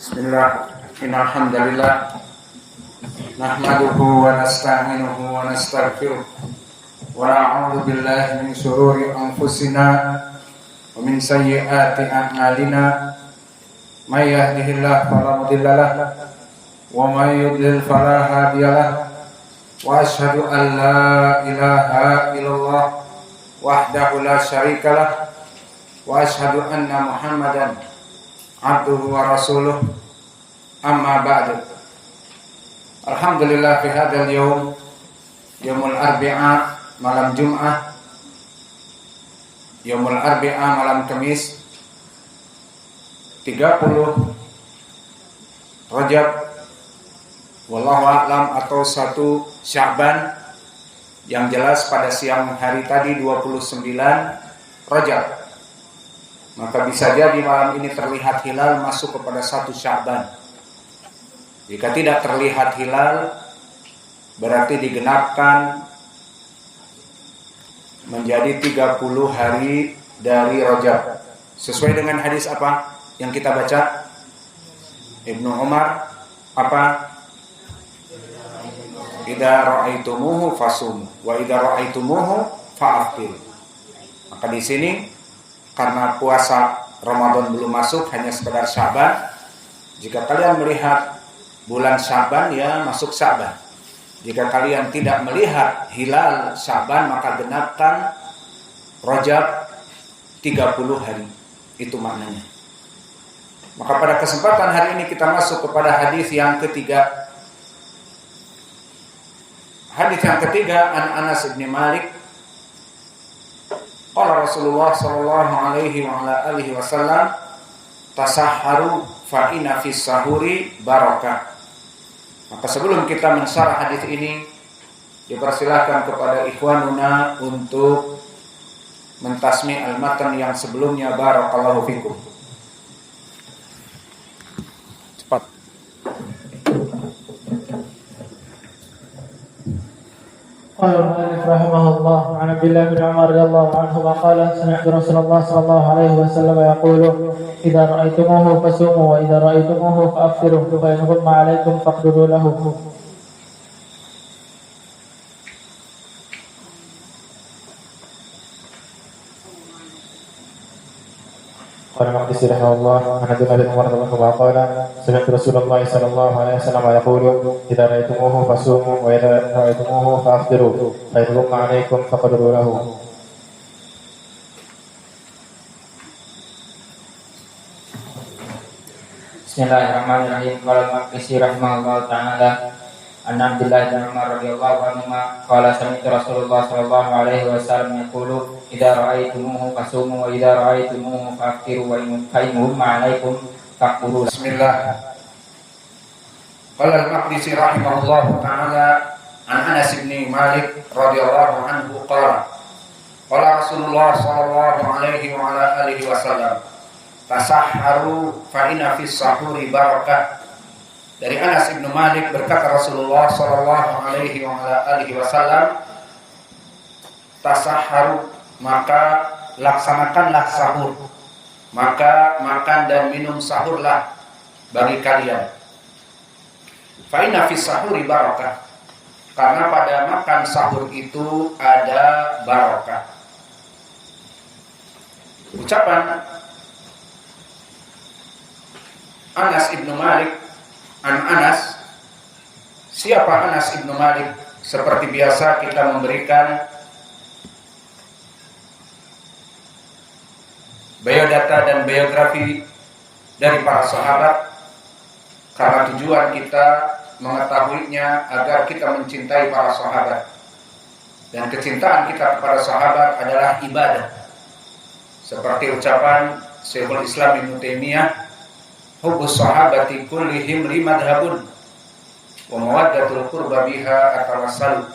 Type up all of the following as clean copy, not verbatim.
Bismillah, innal hamdalillah nahmaduhu wa nasta'inuhu wa nastaghfiruh wa na'udzu billahi min shururi anfusina wa min sayyiati a'malina may yahdihillahu fala mudilla lahu wa may yudlil fala hadiya lahu wa asyhadu an la ilaha illallah wahdahu la syarika lahu wa asyhadu anna Muhammadan abduhu wa rasuluh, amma ba'du. Alhamdulillah fi hadzal yaum, yaumul arbi'a, malam Jum'ah, yaumul arbi'a, malam Kamis, 30 Rajab, wallahu a'lam, atau 1 Sya'ban, yang jelas pada siang hari tadi 29 Rajab. Maka bisa jadi malam ini terlihat hilal masuk kepada 1 Sya'ban. Jika tidak terlihat hilal, berarti digenapkan menjadi 30 hari dari Rajab. Sesuai dengan hadis apa yang kita baca? Ibnu Umar apa? Idza ra'aitumuhu fasum wa idza ra'aitumuhu fa'aftir. Maka di sini karena puasa Ramadan belum masuk, hanya sekedar Sya'ban. Jika kalian melihat bulan Sya'ban, ya masuk Sya'ban. Jika kalian tidak melihat hilal Sya'ban, maka genapkan Rajab 30 hari. Itu maknanya. Maka pada kesempatan hari ini kita masuk kepada hadis yang ketiga. Hadis yang ketiga, an Anas bin Malik. Qala Rasulullah sallallahu alaihi wa ala alihi wasallam, tasahharu fa inna fis sahuri barakah. Maka sebelum kita mensyarah hadis ini, dipersilahkan kepada ikhwanuna untuk mentasmi al-matan yang sebelumnya. Barakallahu fikum. Cepat. قال المؤلف رحمه الله عن عبد الله بن عمر رضي الله عنهما قال سمعت رسول الله صلى الله عليه وسلم يقول إذا رأيتموه فصوموا وإذا رأيتموه فأفطروا فإن غم عليكم فاقدروا له. قال المقدسي رحمه الله عن عبد الله بن عمر رضي الله عنه قال سمعت رسول الله صلى الله عليه وسلم يقول إذا رأيتموه فصوموا وإذا رأيتموه فأفطروا فإن غم عليكم فقدروا له. Bismillahirrahmanirrahim. Qala al-Maqdisi rahimahullah ta'ala an Abdullah bin Umar radhiyallahu anhuma qala sami'tu Rasulullah sallallahu alaihi wasallam yaqulu idza ra'aytumuhu fasumu wa idza ra'aytumuhu fa'aftiru wa in humma 'alaikum faqulu. Bismillah. Qala al-Maqdisi rahimahullah ta'ala an Anas bin Malik radhiyallahu anhu qala qala Rasulullah sallallahu alaihi wa ala alihi wasallam, tasahharu fa inna fis sahuri barakah. Dari Anas bin Malik berkata Rasulullah sallallahu alaihi wa ala alihi wasallam, tasahharu, maka laksanakanlah sahur, maka makan dan minum sahurlah bagi kalian. Fa inna fis sahuri barakah, karena pada makan sahur itu ada barakah. Ucapan Anas ibnu Malik. An Anas, siapa Anas ibnu Malik? Seperti biasa kita memberikan biodata dan biografi dari para sahabat, karena tujuan kita mengetahuinya agar kita mencintai para sahabat. Dan kecintaan kita kepada sahabat adalah ibadah. Seperti ucapan Syekhul Islam Ibnu Taimiyah, hubbus sahabati kullihim li madhabun wa mawaddatul qurba biha atawassalu.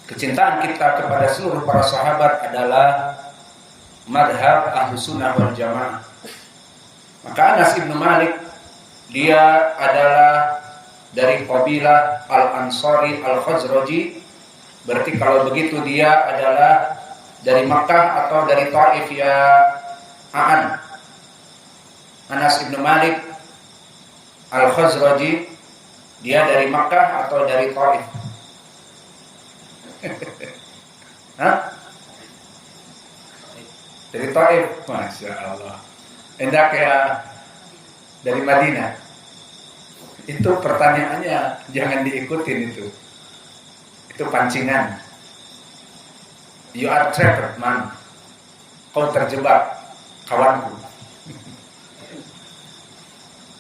Kecintaan kita kepada seluruh para sahabat adalah madhab Ahlus Sunnah wal Jamaah. Maka Anas ibnu Malik, dia adalah dari kabilah Al-Ansari Al-Khazraji. Berarti kalau begitu dia adalah dari Makkah atau dari Taif, ya A'an. Anas bin Malik Al-Khazraji, dia dari Makkah atau dari Taif? Hah? Dari Taif, Masya Allah. Enggak kayak dari Madinah. Itu pertanyaannya jangan diikutin itu. Itu pancingan. You are trapped, man. Kau terjebak, kawanku.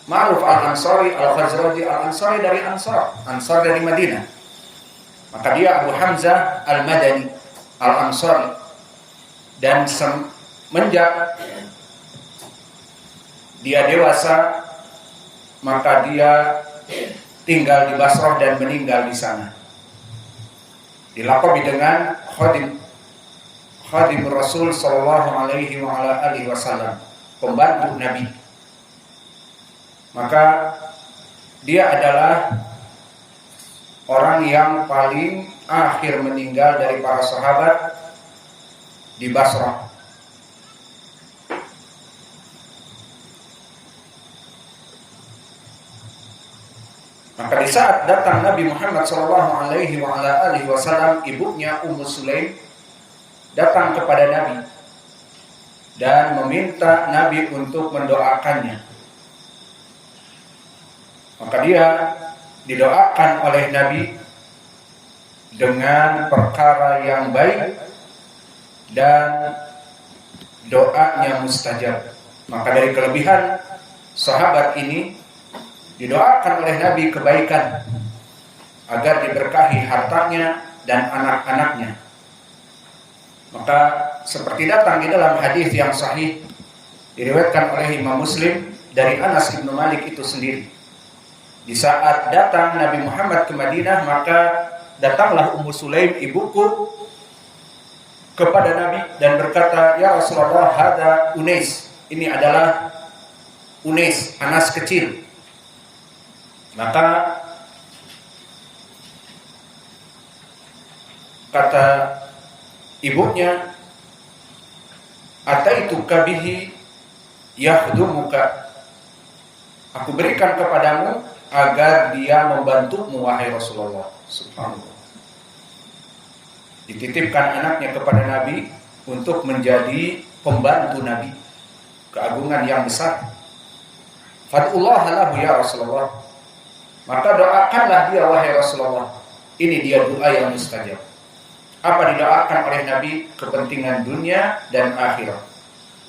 Ma'ruf al-Ansari, al-Khazraji, al-Ansari dari Ansar. Ansar dari Madinah. Maka dia Abu Hamzah al-Madani, al-Ansari. Dan semenjak dia dewasa, maka dia tinggal di Basrah dan meninggal di sana. Dilaqabi dengan Khadim Rasul sallallahu alaihi wasallam, pembantu Nabi. Maka dia adalah orang yang paling akhir meninggal dari para sahabat di Basrah. Maka di saat datang Nabi Muhammad sallallahu alaihi wasallam, ibunya Ummu Sulaim datang kepada Nabi dan meminta Nabi untuk mendoakannya. Maka dia didoakan oleh Nabi dengan perkara yang baik dan doanya mustajab. Maka dari kelebihan sahabat ini, didoakan oleh Nabi kebaikan agar diberkahi hartanya dan anak-anaknya. Maka seperti datang di dalam hadis yang sahih diriwayatkan oleh Imam Muslim dari Anas bin Malik itu sendiri. Di saat datang Nabi Muhammad ke Madinah, maka datanglah Ummu Sulaim, ibuku, kepada Nabi dan berkata, "Ya Rasulullah, hada Unais." Ini adalah Unais, Anas kecil. Maka kata ibunya, "Ataituka bihi yakhdumuka." Aku berikan kepadamu agar dia membantumu, wahai Rasulullah. Subhanallah. Dititipkan anaknya kepada Nabi untuk menjadi pembantu Nabi. Keagungan yang besar. Fad'ullah lahu ya Rasulullah. Maka doakanlah dia, wahai Rasulullah. Ini dia doa yang mustajab. Apa didoakan oleh Nabi? Kepentingan dunia dan akhirat.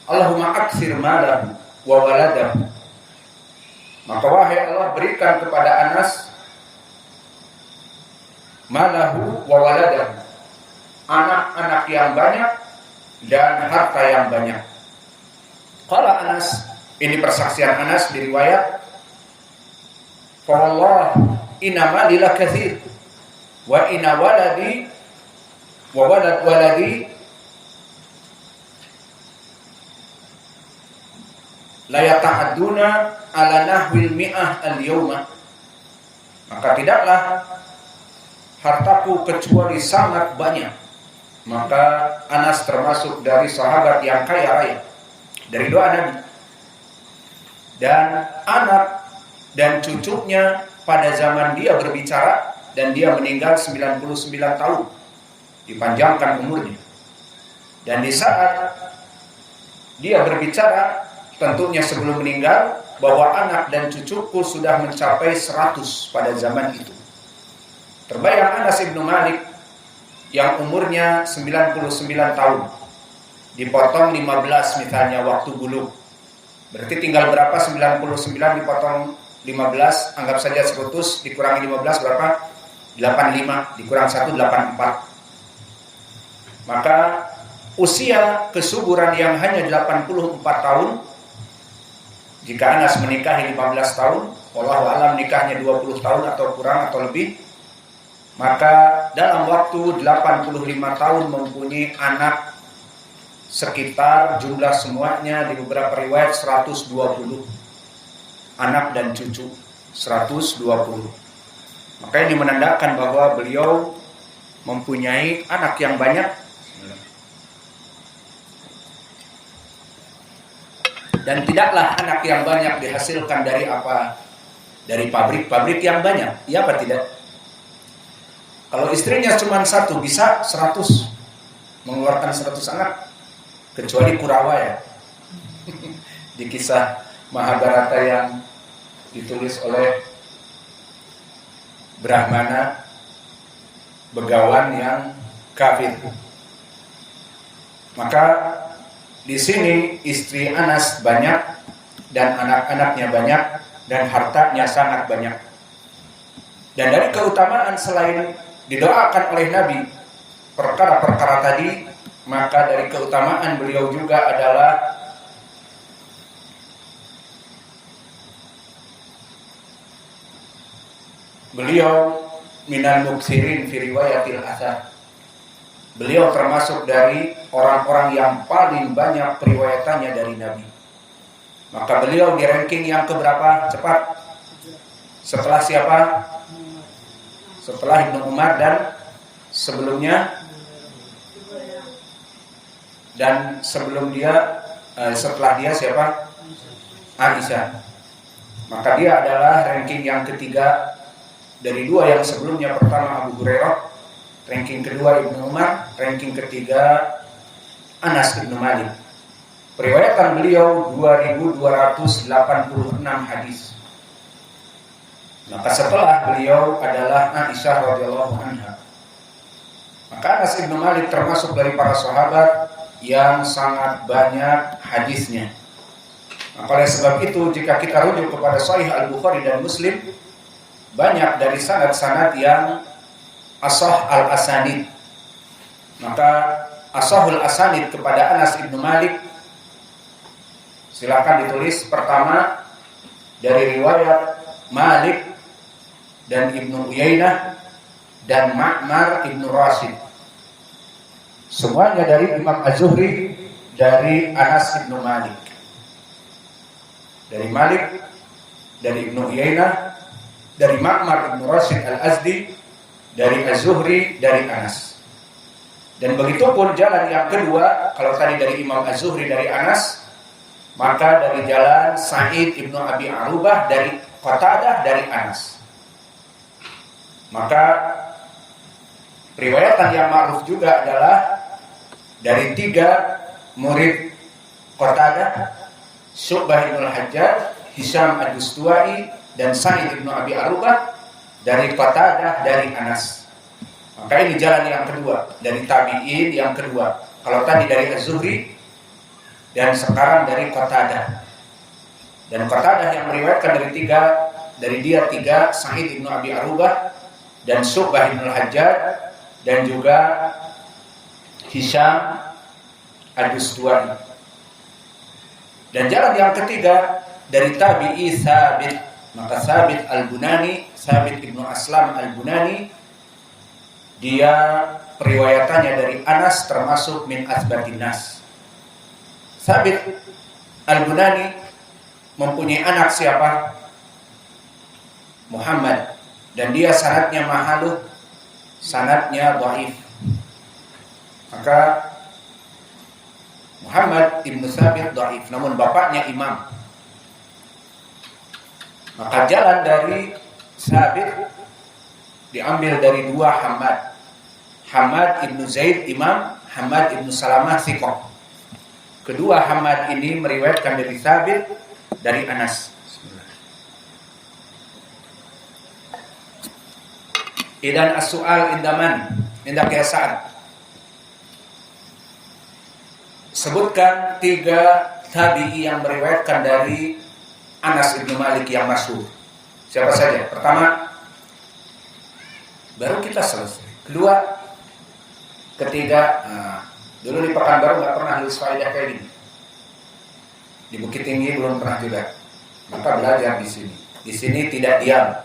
Allahumma aktsir malahu wa waladahu. Maka wahai Allah, berikan kepada Anas malahu wa waladahu, anak-anak yang banyak dan harta yang banyak. Qala Anas, ini persaksian Anas di riwayat, fa wallah inna mali la katsir wa inna waladi wa walad waladi la yata'adduna ala nahwil mi'ah al-yawma. Maka tidaklah hartaku kecuali sangat banyak. Maka Anas termasuk dari sahabat yang kaya raya dari doa Nabi. Dan anak dan cucunya pada zaman dia berbicara, dan dia meninggal 99 tahun. Dipanjangkan umurnya. Dan di saat dia berbicara, tentunya sebelum meninggal, bahwa anak dan cucuku sudah mencapai 100 pada zaman itu. Terbayang Anas bin Malik yang umurnya 99 tahun, dipotong 15 misalnya waktu bulughh. Berarti tinggal berapa? 99 dipotong 15, anggap saja 100 dikurangi 15 berapa? 85, dikurang 1, 84. Maka usia kesuburan yang hanya 84 tahun, jika Anas menikahi 15 tahun, wallahu alam nikahnya 20 tahun atau kurang atau lebih, maka dalam waktu 85 tahun mempunyai anak sekitar jumlah semuanya di beberapa riwayat 120 anak dan cucu, 120. Maka ini menandakan bahwa beliau mempunyai anak yang banyak dan tidaklah anak yang banyak dihasilkan dari apa? dari pabrik-pabrik yang banyak, iya apa tidak? Kalau istrinya cuma satu bisa 100, mengeluarkan 100 anak, kecuali Kurawa ya. Di kisah Mahabharata yang ditulis oleh Brahmana, begawan yang kafir. Maka di sini istri Anas banyak dan anak-anaknya banyak dan hartanya sangat banyak. Dan dari keutamaan selain didoakan oleh Nabi perkara-perkara tadi, maka dari keutamaan beliau juga adalah beliau minal muksirin fi riwayatil athar. Beliau termasuk dari orang-orang yang paling banyak periwayatannya dari Nabi. Maka beliau di ranking yang keberapa? Cepat. Setelah siapa? Setelah Ibnu Umar dan sebelumnya dan sebelum dia setelah dia siapa? Aisyah. Maka dia adalah ranking yang ketiga dari dua yang sebelumnya. Pertama Abu Hurairah, ranking kedua Ibnu Umar, ranking ketiga Anas bin Malik. Periwayatan beliau 2286 hadis. Maka setelah beliau adalah Aisyah radhiyallahu anha. Maka Anas bin Malik termasuk dari para sahabat yang sangat banyak hadisnya. Maka oleh sebab itu jika kita rujuk kepada Sahih Al-Bukhari dan Muslim, banyak dari sanad-sanad yang asah al-asanid. Maka asahul asanid kepada Anas bin Malik, silakan ditulis pertama dari riwayat Malik dan Ibnu Uyainah dan Ma'mar Ibnu Rashid. Semuanya dari Imam Az-Zuhri dari Anas bin Malik. Dari Malik, dari Ibnu Uyainah, dari Ma'mar Ibnu Rashid Al-Azdi, dari Az-Zuhri, dari Anas. Dan begitu pun jalan yang kedua, kalau tadi dari Imam Az-Zuhri dari Anas, maka dari jalan Sa'id Ibnu Abi Arubah dari Qatadah dari Anas. Maka riwayatan yang ma'ruf juga adalah dari 3 murid Qatadah, Syu'bah Ibnu Hajjaj, Hisham Ad-Dustuwai, dan Sa'id Ibnu Abi Arubah dari Qatadah dari Anas. Maka ini jalan yang kedua dari tabi'in yang kedua. Kalau tadi dari Az-Zuhri dan sekarang dari Qatadah. Dan Qatadah yang meriwayatkan dari dia tiga Sa'id Ibnu Abi Arubah dan Syu'bah Ibnu Hajjaj dan juga Hisham Ad-Dustuwai. Dan jalan yang ketiga dari tabi'i Thabit. Maka Thabit Al-Bunani, Thabit Ibnu Aslam Al-Bunani, dia periwayatannya dari Anas termasuk min asbatin nas. Thabit Al-Bunani mempunyai anak siapa? Muhammad. Dan dia sanadnya mahaluh, sanadnya dhaif. Maka Muhammad ibnu Thabit dhaif, namun bapaknya imam. Maka jalan dari Thabit diambil dari 2 Hamad. Hamad ibnu Zaid imam, Hamad ibnu Salamah thiqah. Kedua Hamad ini meriwayatkan dari Thabit dari Anas. Idan as-su'al indaman, indak ya Sa'ad. Sebutkan 3 tabi'i yang meriwayatkan dari Anas bin Malik yang masyhur. Siapa saja? Pertama, baru kita selesai. Kedua, ketiga, dulu di Pekanbaru nggak pernah nulis faedah kayak gini. Di Bukit Tinggi belum pernah juga. Maka belajar di sini. Di sini tidak diam.